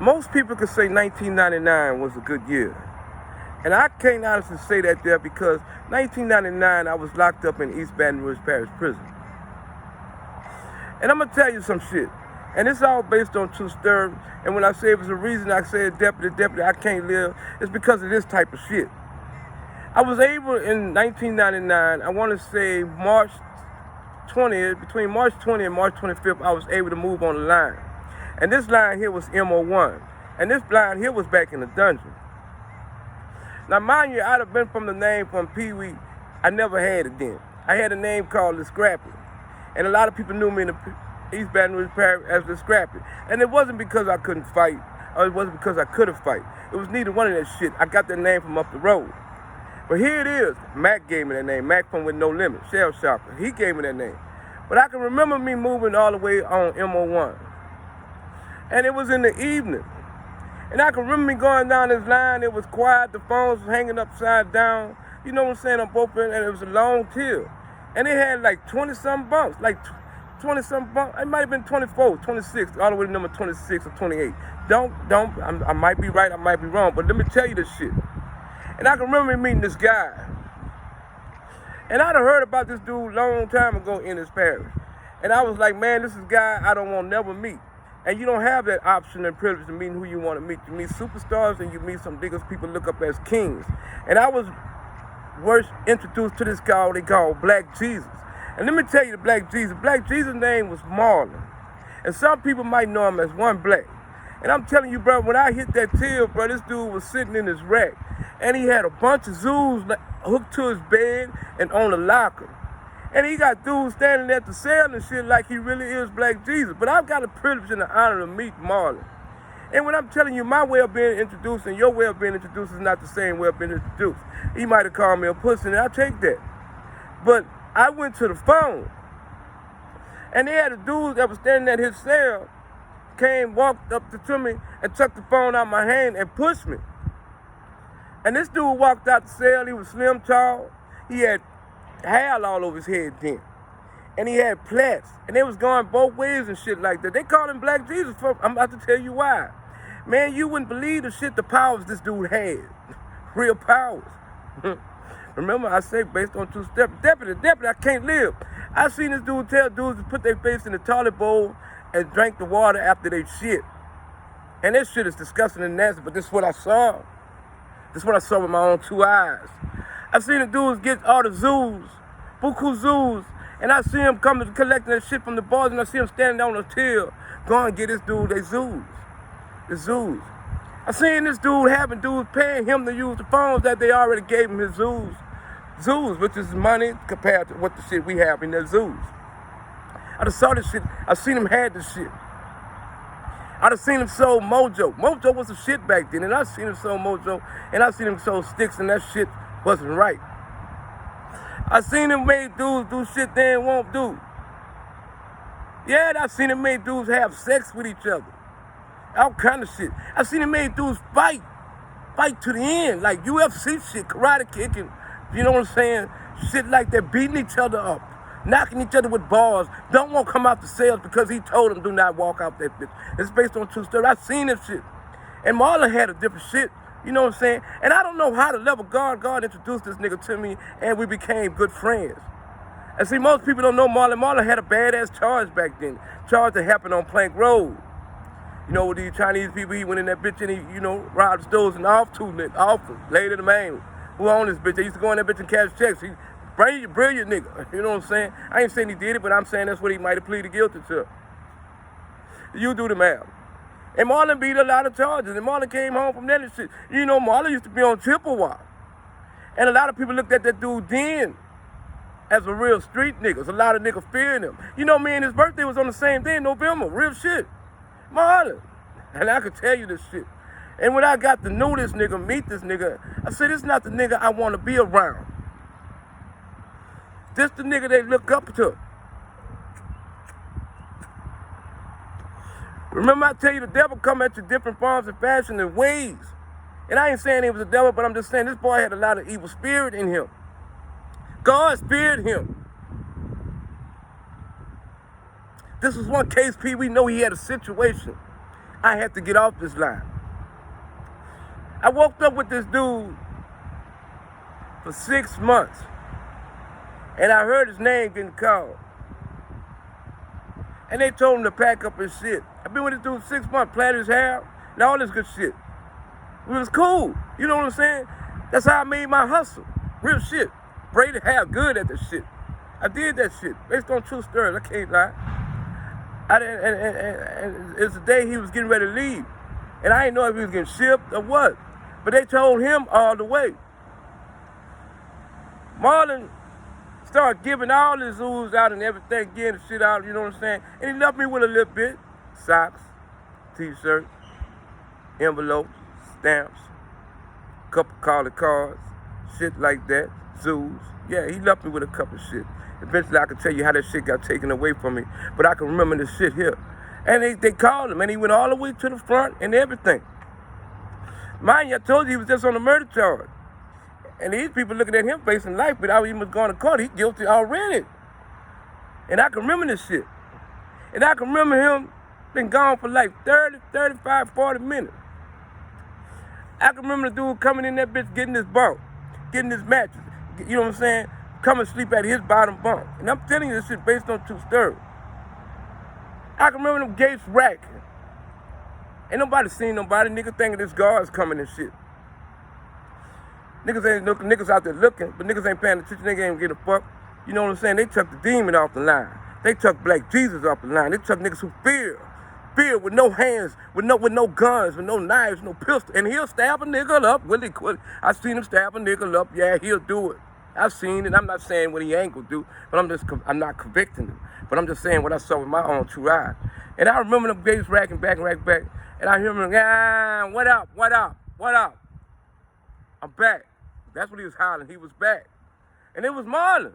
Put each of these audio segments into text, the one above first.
Most people could say 1999 was a good year. And I can't honestly say that there because 1999 I was locked up in East Baton Rouge Parish Prison. And I'm going to tell you some shit. And it's all based on true story. And when I say it was a reason I said deputy, I can't live, it's because of this type of shit. I was able in 1999, I want to say March 20th, between March 20th and March 25th, I was able to move on the line. And this line here was MO1. And this line here was back in the dungeon. Now, mind you, I'd have been from the name from Pee Wee. I never had it then. I had a name called the Scrappy. And a lot of people knew me in the East Baton Rouge Parish as the Scrappy. And it wasn't because I couldn't fight, or it wasn't because I couldn't fight. It was neither one of that shit. I got that name from up the road. But here it is. Mac gave me that name. Mac from With No Limit, Shell Shocker. He gave me that name. But I can remember me moving all the way on MO1. And it was in the evening. And I can remember me going down this line. It was quiet. The phones was hanging upside down. You know what I'm saying? On both ends. And it was a long till. And it had like 20-something bumps. Like 20-something bumps. It might have been 24, 26, all the way to number 26 or 28. I might be right, I might be wrong. But let me tell you this shit. And I can remember meeting this guy. And I'd have heard about this dude a long time ago in his parish. And I was like, man, this is a guy I don't want to never meet. And you don't have that option and privilege of meeting who you want to meet. You meet superstars and you meet some niggas people look up as kings. And I was first introduced to this guy they call Black Jesus. And let me tell you the Black Jesus. Black Jesus' name was Marlon. And some people might know him as One Black. And I'm telling you, bro, when I hit that till, bro, this dude was sitting in his rack. And he had a bunch of zoos hooked to his bed and on the locker. And he got dudes standing at the cell and shit like he really is Black Jesus. But I've got the privilege and the honor to meet Marlon. And when I'm telling you, my way of being introduced and your way of being introduced is not the same way of being introduced. He might have called me a pussy, and I'll take that. But I went to the phone. And they had a dude that was standing at his cell, walked up to me and took the phone out of my hand and pushed me. And this dude walked out the cell. He was slim, tall. He had hair all over his head then. And he had plaits. And they was going both ways and shit like that. They called him Black Jesus. I'm about to tell you why. Man, you wouldn't believe the shit, the powers this dude had. Real powers. Remember, I say based on true steps. Deputy, I can't live. I seen this dude tell dudes to put their face in the toilet bowl and drink the water after they shit. And this shit is disgusting and nasty, but this is what I saw. This is what I saw with my own two eyes. I seen the dudes get all the zoos, buku zoos, and I see him coming to collecting that shit from the bars, and I see him standing on the till, going to get this dude their zoos. The zoos. I seen this dude having dudes paying him to use the phones that they already gave him his zoos. Zoos, which is money compared to what the shit we have in their zoos. I just saw this shit. I seen him had this shit. I done seen him sold Mojo. Mojo was a shit back then, and I seen him sold Mojo, and I seen him sold sticks, and that shit wasn't right. I seen him make dudes do shit they ain't won't do. Yeah, I seen him make dudes have sex with each other. All kind of shit. I seen him make dudes fight to the end, like UFC shit, karate kicking, you know what I'm saying? Shit like that, beating each other up. Knocking each other with bars, don't want to come out the cells because he told them do not walk out that bitch. It's based on true story. I seen this shit. And Marlon had a different shit, you know what I'm saying? And I don't know how to level God introduced this nigga to me and we became good friends. And see, most people don't know Marlon. Marlon had a badass charge back then. Charge that happened on Plank Road. You know, with these Chinese people, he went in that bitch and he, you know, robbed stores and off laid in the main. Who owned this bitch? They used to go in that bitch and cash checks. He brilliant nigga, you know what I'm saying? I ain't saying he did it, but I'm saying that's what he might have pleaded guilty to. You do the math. And Marlon beat a lot of charges, and Marlon came home from that and shit. You know, Marlon used to be on Chippewa. And a lot of people looked at that dude then as a real street nigga. A lot of niggas fearing him. You know, me and his birthday was on the same day in November. Real shit. Marlon. And I could tell you this shit. And when I got to know this nigga, meet this nigga, I said, this is not the nigga I want to be around. This the nigga they look up to. Remember I tell you the devil come at you different forms and fashion and ways. And I ain't saying he was a devil, but I'm just saying this boy had a lot of evil spirit in him. God spared him. This was one case, P, we know he had a situation. I had to get off this line. I woke up with this dude for 6 months, and I heard his name getting called. And they told him to pack up his shit. I've been with this dude 6 months, plaited his hair, and all this good shit. It was cool. You know what I'm saying? That's how I made my hustle. Real shit. Braided hair, good at this shit. I did that shit based on true stories. I can't lie. And it's the day he was getting ready to leave. And I didn't know if he was getting shipped or what. But they told him all the way. Marlon started giving all his ooze out and everything, getting the shit out, you know what I'm saying? And he left me with a little bit. Socks, t-shirts, envelopes, stamps, couple calling cards, shit like that, zoos. Yeah, he left me with a couple shit. Eventually I can tell you how that shit got taken away from me, but I can remember this shit here. And they called him, and he went all the way to the front and everything. Mind you, I told you he was just on a murder charge. And these people looking at him facing life without even going to court. He's guilty already. And I can remember this shit. And I can remember him been gone for like 30, 35, 40 minutes. I can remember the dude coming in that bitch, getting his bunk, getting his mattress. You know what I'm saying? Come and sleep at his bottom bunk. And I'm telling you this shit based on true stories. I can remember them gates racking. Ain't nobody seen nobody. Niggas thinking this guard's coming and shit. Niggas ain't looking, niggas out there looking, but niggas ain't paying attention, niggas ain't getting a fuck. You know what I'm saying? They took the demon off the line. They took Black Jesus off the line. They took niggas who fear with no hands, with no guns, with no knives, no pistol. And he'll stab a nigga up, really quick. I seen him stab a nigga up, yeah, he'll do it. I've seen it. I'm not saying what he ain't gonna do, but I'm not convicting him. But I'm just saying what I saw with my own two eyes. And I remember them gates racking back and rack back. And I hear him, what up, what up, what up? I'm back. That's what he was hollering. He was back. And it was Marlon.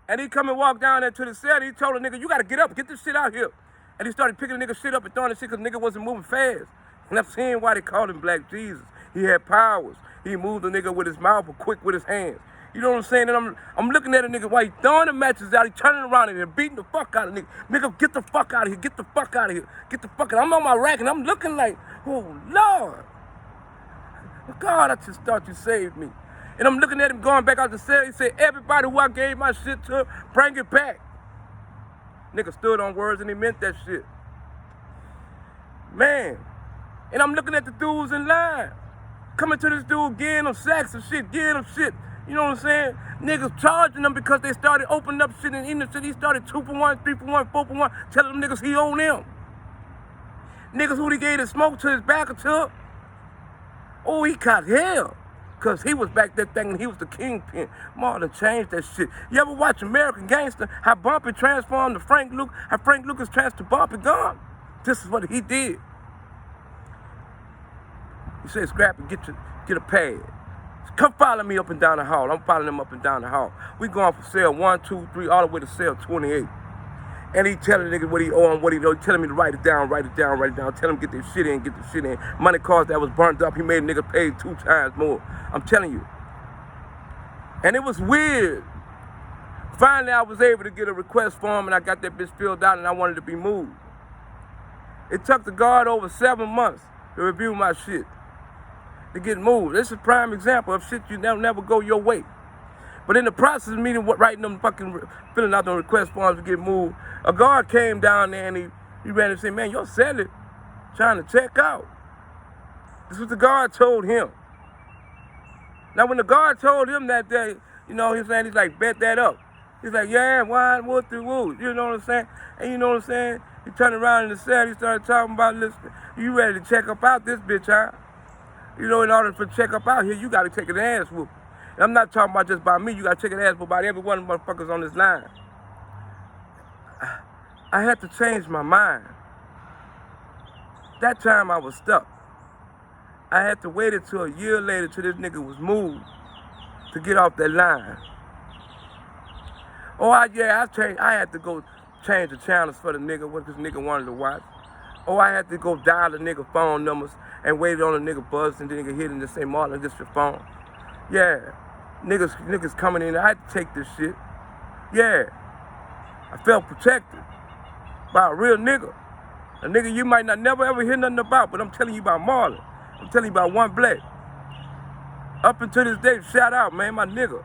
And he come and walk down there to the cell. And he told the nigga, you got to get up. Get this shit out here. And he started picking the nigga shit up and throwing the shit because the nigga wasn't moving fast. And I'm seeing why they called him Black Jesus. He had powers. He moved the nigga with his mouth or quick with his hands. You know what I'm saying? And I'm looking at a nigga while he throwing the matches out. He turning around and beating the fuck out of the nigga. Nigga, get the fuck out of here. Get the fuck out of here. Get the fuck out. I'm on my rack and I'm looking like, oh, Lord. God, I just thought you saved me. And I'm looking at him going back out the cell. He said, everybody who I gave my shit to, bring it back. Nigga stood on words and he meant that shit. Man. And I'm looking at the dudes in line. Coming to this dude, getting them sacks and shit, getting them shit. You know what I'm saying? Niggas charging them because they started opening up shit and eating the shit. He started 2 for 1, 3 for 1, 4 for 1, telling them niggas he owned them. Niggas who he gave the smoke to his back or to. Oh, he caught hell. Because he was back that thing and he was the kingpin. Marlon changed that shit. You ever watch American Gangster? How Bumpy transformed to Frank Lucas? How Frank Lucas transformed to Bumpy Gone? This is what he did. He said, Scrappy, get a pad. Come follow me up and down the hall. I'm following him up and down the hall. We going from cell 1, 2, 3, all the way to cell 28. And he telling the nigga what he owe him, what he know. He telling me to write it down, write it down, write it down. Tell him get this shit in, get this shit in. Money cars that was burnt up, he made a nigga pay 2 times more. I'm telling you. And it was weird. Finally, I was able to get a request form and I got that bitch filled out and I wanted to be moved. It took the guard over 7 months to review my shit, to get moved. This is a prime example of shit you never go your way. But in the process of me writing them filling out the request forms to get moved, a guard came down there and he ran and said, man, your cell is trying to check out. This is what the guard told him. Now, when the guard told him that day, you know, he's like, bet that up. He's like, yeah, why, what, through, woo. You know what I'm saying? And you know what I'm saying? He turned around in the cell, he started talking about, listen, you ready to check up out this bitch, huh? You know, in order to check up out here, you got to take an ass whoop. And I'm not talking about just by me. You got to take an ass whoop by every one of the motherfuckers on this line. I had to change my mind. That time I was stuck. I had to wait until a year later till this nigga was moved to get off that line. Oh, I had to go change the channels for the nigga, what this nigga wanted to watch. Oh, I had to go dial the nigga phone numbers and wait on the nigga buzz and the nigga hit and just say, Marlon, this your phone. Yeah, niggas coming in, I had to take this shit. Yeah, I felt protected by a real nigga. A nigga you might not never ever hear nothing about, but I'm telling you about Marlon. I'm telling you about One Black. Up until this day, shout out, man, my nigga.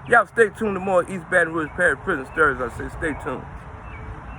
Y'all stay tuned to more East Baton Rouge Parish Prison Stories. I say stay tuned.